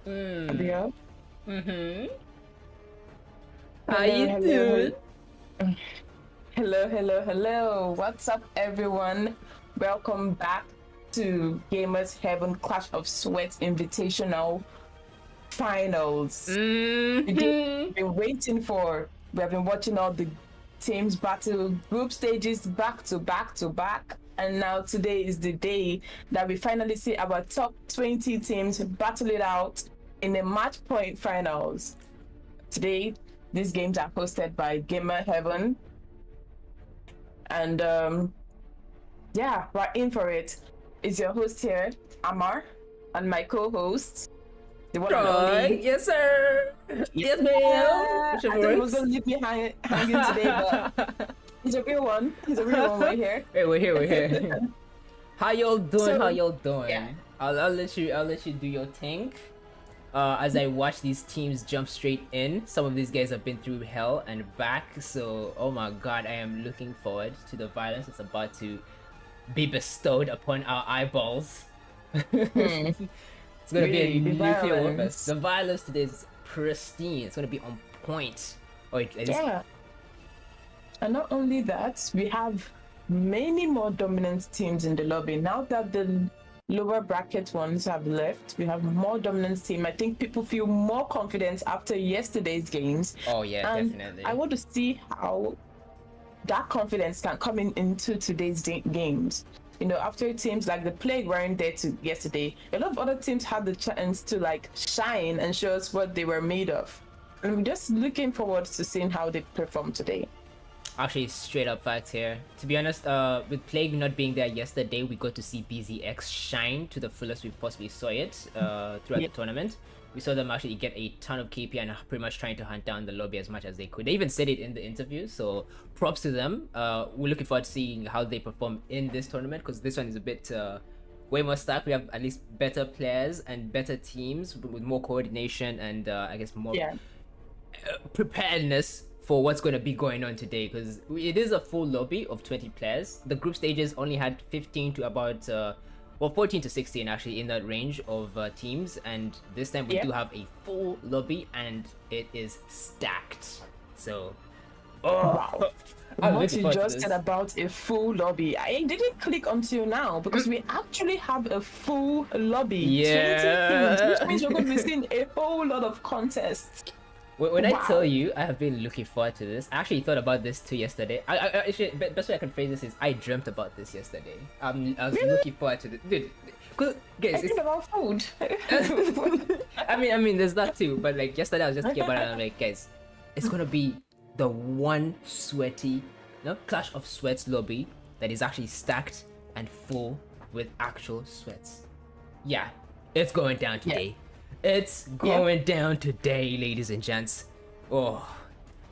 Yeah. Mm-hmm. How Hello, you hello, doing? hello, hello, hello. What's up, everyone? Welcome back to Gamers Heaven Clash of Sweat Invitational Finals. The game Mm-hmm. we've been waiting for. We have been watching all the teams battle group stages back to back to back. And now today is the day that we finally see our top 20 teams battle it out in the match point finals. Today, these games are hosted by Gamer Heaven, and yeah, we're in for it. It's your host here, Amar, and my co-host, the one and Troy, only. yes sir. Yeah, Yes ma'am. I Whichever thought he was works. gonna leave me hanging today, but he's a real one. He's a real one right here. Hey, we're here. We're here. How y'all doing? How So y'all yeah, doing? I'll let you do your thing. As I watch these teams jump straight in, some of these guys have been through hell and back. So, oh my god, I am looking forward to the violence that's about to be bestowed upon our eyeballs. It's gonna be a really, the nuclear warfare. violence. The violence today is pristine. It's gonna be on point. Or at least, Yeah, and not only that, we have many more dominant teams in the lobby. Now that the lower bracket ones have left, we have more dominant team. I think people feel more confident after yesterday's games. oh yeah, And definitely. I want to see how that confidence can come into today's games. You know, after teams like the Plague weren't there to yesterday, a lot of other teams had the chance to like shine and show us what they were made of. And I'm just looking forward to seeing how they perform today. Actually, straight up facts here. To be honest, with Plague not being there yesterday, we got to see BZX shine to the fullest we possibly saw it throughout Yeah. the tournament. We saw them actually get a ton of KP and pretty much trying to hunt down the lobby as much as they could. They even said it in the interview, so props to them. We're looking forward to seeing how they perform in this tournament because this one is a bit way more stacked. We have at least better players and better teams with more coordination and I guess more Yeah. preparedness for what's going to be going on today because it is a full lobby of 20 players. The group stages only had 15 to about 14 to 16 actually in that range of teams, and this time we Yeah. do have a full lobby and it is stacked. So Wow. I'm What looking you forward to just this. said about a full lobby, I didn't click until now because we actually have a full lobby, 20 teams, which Yeah. means we're going to be seeing a whole lot of contests. When I tell Wow. you, I have been looking forward to this. I actually thought about this too yesterday. Actually, best way I can phrase this is I dreamt about this yesterday. I was Really? looking forward to this, dude. Cause I guys, think about food. I mean, there's that too. But like yesterday, I was just thinking about it. And I'm like, guys, it's gonna be the one sweaty, no clash of sweats lobby that is actually stacked and full with actual sweats. Yeah, it's going down Yeah. today. It's Yeah. going down today, ladies and gents. Oh,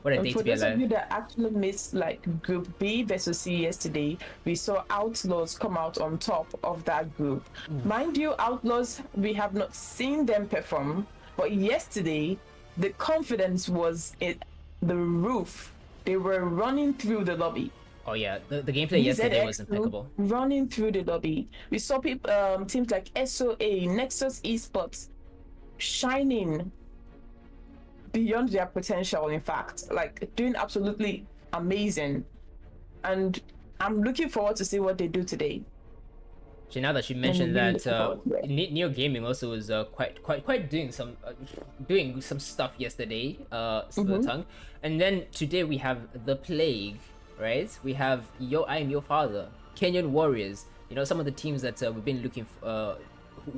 what a And day for to be those of alive. you that actually missed like Group B versus C yesterday, we saw Outlaws come out on top of that group. Mind you, Outlaws, we have not seen them perform, but yesterday the confidence was in the roof. They were running through the lobby. Oh yeah, the gameplay yesterday was BZX impeccable. running through the lobby. We saw people, teams like SOA, Nexus Esports shining beyond their potential, in fact, like doing absolutely amazing. And I'm looking forward to see what they do today. So now that you I'm mentioned really that, looking forward to it. Neo Gaming also was quite doing some stuff yesterday. Slip of the tongue, and then today we have the Plague, right? We have I Am Your Father, Kenyan Warriors. You know, some of the teams that we've been looking for,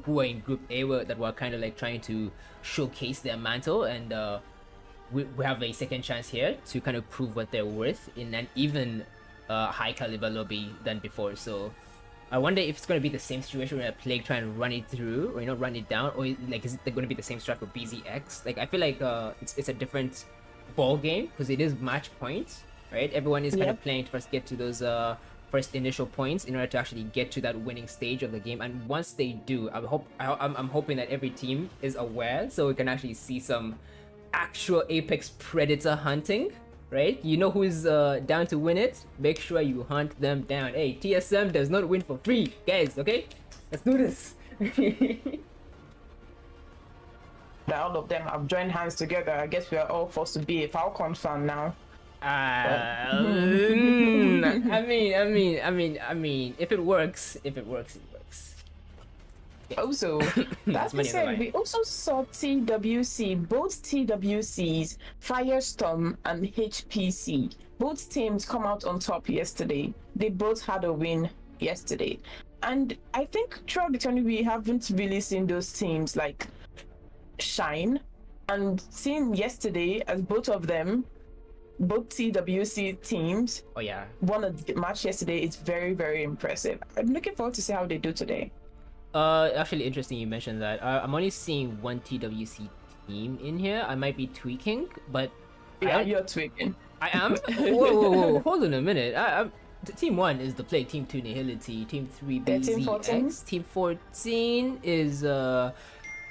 who were in Group A that were kind of like trying to showcase their mantle, and we have a second chance here to kind of prove what they're worth in an even high caliber lobby than before. So I wonder if it's going to be the same situation where Plague try and run it through, or run it down, or like is it going to be the same strat for BZX? Like I feel like it's a different ball game because it is match points, right? Everyone is kind of Yep. playing to first get to those first initial points in order to actually get to that winning stage of the game. And once they do, I'm hoping that every team is aware, so we can actually see some actual apex predator hunting, right? You know who's down to win it? Make sure you hunt them down. Hey, TSM does not win for free, guys, okay? Let's do this. that all of them have joined hands together. I guess we are all forced to be a Falcons fan now. If it works, it works. Also, That's that being money on the said, line. we also saw TWC, both TWCs, Firestorm and HPC. Both teams come out on top yesterday. They both had a win yesterday. And I think throughout the tournament, we haven't really seen those teams like shine. And seeing yesterday as both of them, both TWC teams, Oh yeah. won a match yesterday is very, very impressive. I'm looking forward to see how they do today. Actually interesting you mentioned that. I'm only seeing one TWC team in here. I might be tweaking, but Yeah, you're tweaking. I am. Whoa! Hold on a minute. Team 1 is the play. Team 2 Nihility. Team 3 Team 14? BZX. Team 14 is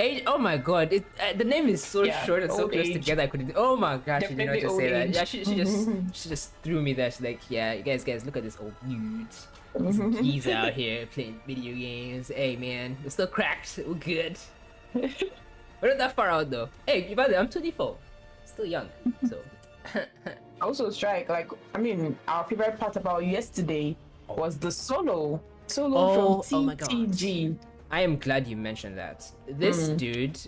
Age. Oh my god! The name is so short and so old close age. together. I couldn't. Oh my gosh! She did not Definitely just old say that. age. Yeah, she just threw me there. She's like, yeah, guys, look at this old dude. He's out here playing video games. Hey man, we're still cracked. We're good. We're not that far out though. Hey, by the way, I'm 24. Still young. So. Also, Strike, like, I mean, our favorite part about yesterday was the solo Oh from my God. TTG. I am glad you mentioned that. This dude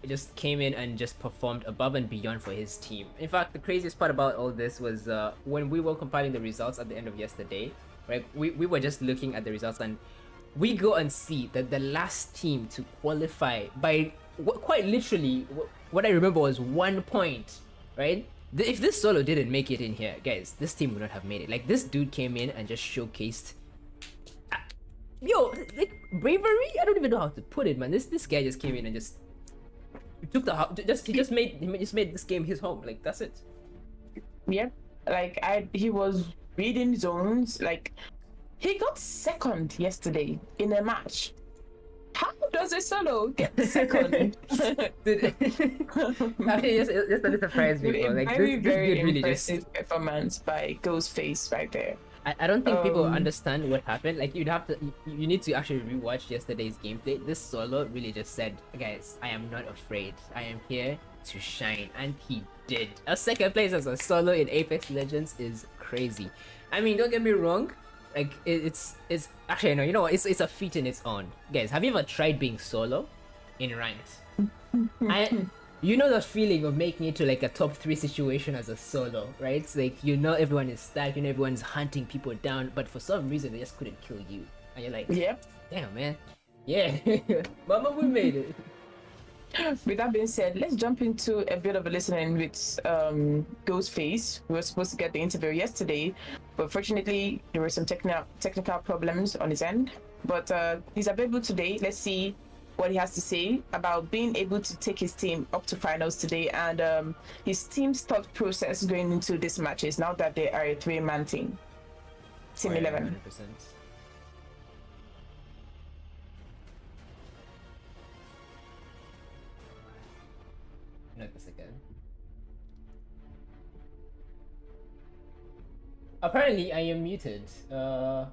just came in and just performed above and beyond for his team. In fact, the craziest part about all this was when we were compiling the results at the end of yesterday, right? We were just looking at the results and we go and see that the last team to qualify by quite literally what I remember was 1 point, right? If this solo didn't make it in here, guys, this team would not have made it. Like, this dude came in and just showcased like bravery. I don't even know how to put it, man. This guy just came in and just took he just made this game his home. Like, that's it. Yep. Like, he was reading zones. Like, he got second yesterday in a match. How does a solo get second? Actually, just a little surprise people. Like, very, this very dude really impressive performance by Ghostface right there. I don't think people understand what happened. Like, you need to actually rewatch yesterday's gameplay. This solo really just said, guys, I am not afraid. I am here to shine, and he did. A second place as a solo in Apex Legends is crazy. I mean, don't get me wrong. Like, it's actually, no, you know what? It's a feat in its own. Guys, have you ever tried being solo in ranked? You know the feeling of making it to like a top 3 situation as a solo, right? It's like, you know, everyone is stacked, you know, everyone's hunting people down, but for some reason they just couldn't kill you, and you're like, Yep. damn, man, yeah, mama, we made it. With that being said, let's jump into a bit of a listening with Ghostface. We were supposed to get the interview yesterday, but fortunately there were some technical problems on his end. But he's available today. Let's see what he has to say about being able to take his team up to finals today, and his team's thought process going into this matches now that they are a 3-man team. Team 11. 100%. Note this again. Apparently, I am muted. Wow,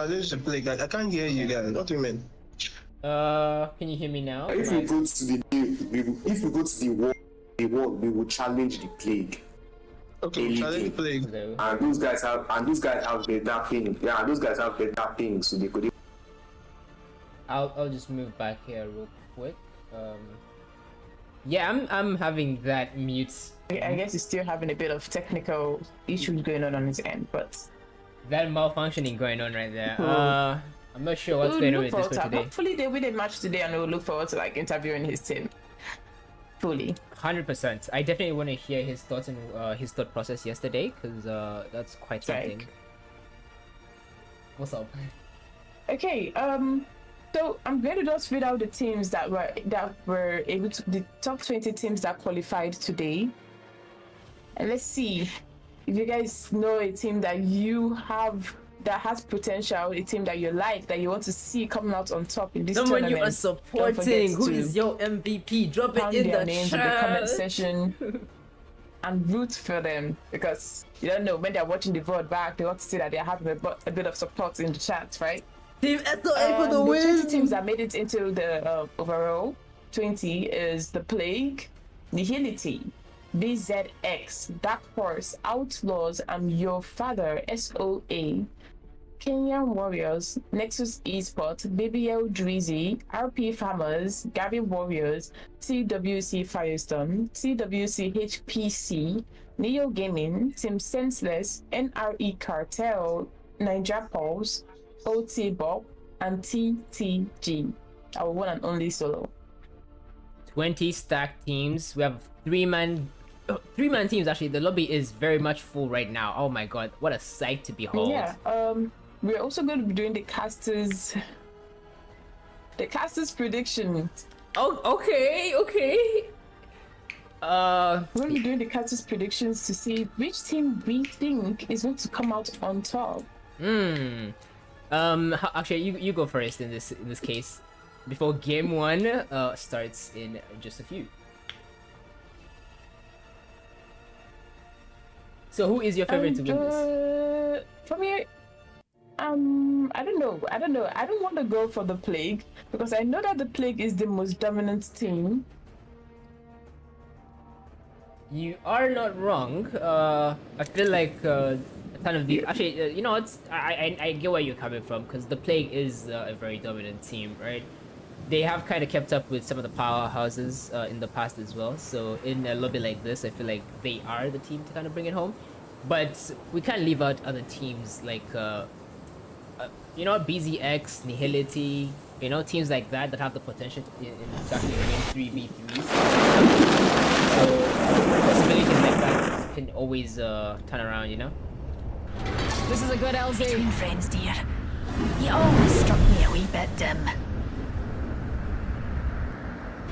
This is a play, guys. I can't hear you guys. What do you mean? can you hear me now? If we go to the world, we will challenge the plague. Okay, challenge the play. Hello. And those guys have better ping. Yeah, those guys have better ping, so they could. I'll just move back here real quick. Yeah, I'm having that mute. I guess he's still having a bit of technical issues going on his end, but That malfunctioning going on right there. Hmm. I'm not sure what's we'll going on look with this forward to one today. hopefully they win a match today, and we'll look forward to like interviewing his team fully. 100%. I definitely want to hear his thoughts and his thought process yesterday, because that's quite something. Like- What's up? Okay, so I'm going to just read out the teams that were able to, the top 20 teams that qualified today, and let's see if you guys know a team that you have that has potential, a team that you like, that you want to see coming out on top in this Someone tournament. you are Don't supporting. forget Who to is your MVP? Drop it pound in their the names in the comment chat. section and root for them, because you don't know when they're watching the VOD back, they want to see that they're having a bit of support in the chat, right? Team SOA for the The 20 win. teams that made it into the overall 20 is the Plague, Nihility, BZX, Dark Horse, Outlaws, and Your Father, SOA, Kenyan Warriors, Nexus Esport, BBL Drizzy, RP Farmers, Gabby Warriors, CWC Firestone, CWC HPC, Neo Gaming, Team Senseless, NRE Cartel, Ninja Pulse, OT Bob, and TTG, our one and only solo. 20 stacked teams. We have three-man teams. Actually, the lobby is very much full right now. Oh my god, what a sight to behold. Yeah, we're also going to be doing the casters prediction. Oh, okay. We're going to be doing the casters predictions to see which team we think is going to come out on top. Actually, you go first in this case, before game 1 starts in just a few. So who is your favorite to win this? For me, I don't know. I don't want to go for the Plague because I know that the Plague is the most dominant team. You are not wrong. I feel like a ton of the actually, you know what? I get where you're coming from, because the Plague is a very dominant team, right? They have kind of kept up with some of the powerhouses in the past as well. So in a lobby like this, I feel like they are the team to kind of bring it home. But we can't leave out other teams like, you know, BZX, Nihility, you know, teams like that have the potential to actually win 3v3s. So possibilities like that can always turn around, you know? This is a good LZ. Between friends, dear. You always struck me a wee bit dim.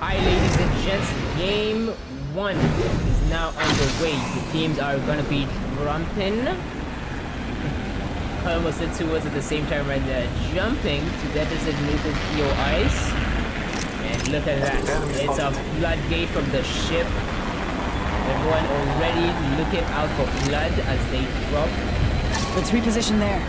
Hi ladies and gents, game 1 is now underway. The teams are gonna be jumping. I almost did 2 words at the same time right there. Jumping to their designated POIs. And look at that. It's a floodgate from the ship. Everyone already looking out for blood as they drop. Let's reposition there.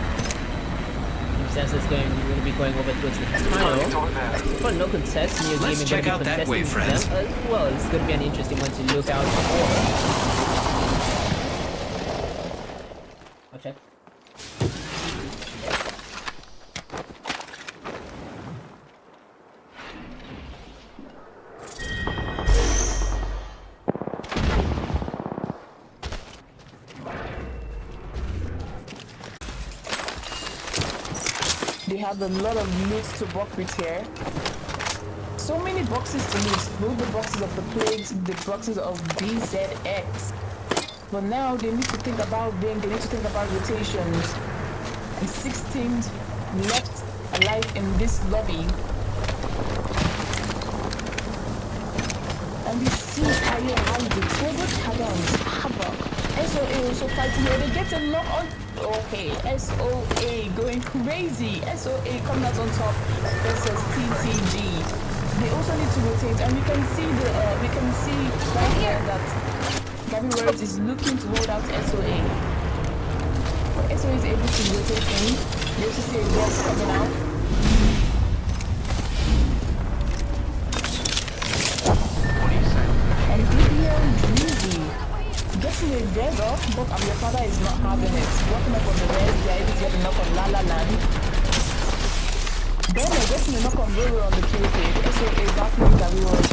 Sense going to be going over towards the tunnel. So far, no contest. Neo Let's Gaming check gonna out be that way, contesting friends. them as well. It's going to be an interesting one to look out for. I'll check. They have a lot of loot to work with here. So many boxes to loot. Both the boxes of the Plagues, the boxes of BZX. But now they need to think about they need to think about rotations. And 6 teams left alive in this lobby. And we see Kaye has the Turbo Talons, Havoc. SOA also fighting here. They get a knock on. Okay, SOA going crazy. SOA coming out on top versus TTG. They also need to rotate, and we can see right here that Gabby Warriors is looking to hold out SOA. But SOA is able to rotate in. You also see a Res coming out. And BBL Drizzy getting a res off, but Your Father is not having it. Walking up on the res, they are able to get a knock on La La Land. Then they're getting a knock on Roro on the kill feed. SOA battling Gabby Warriors.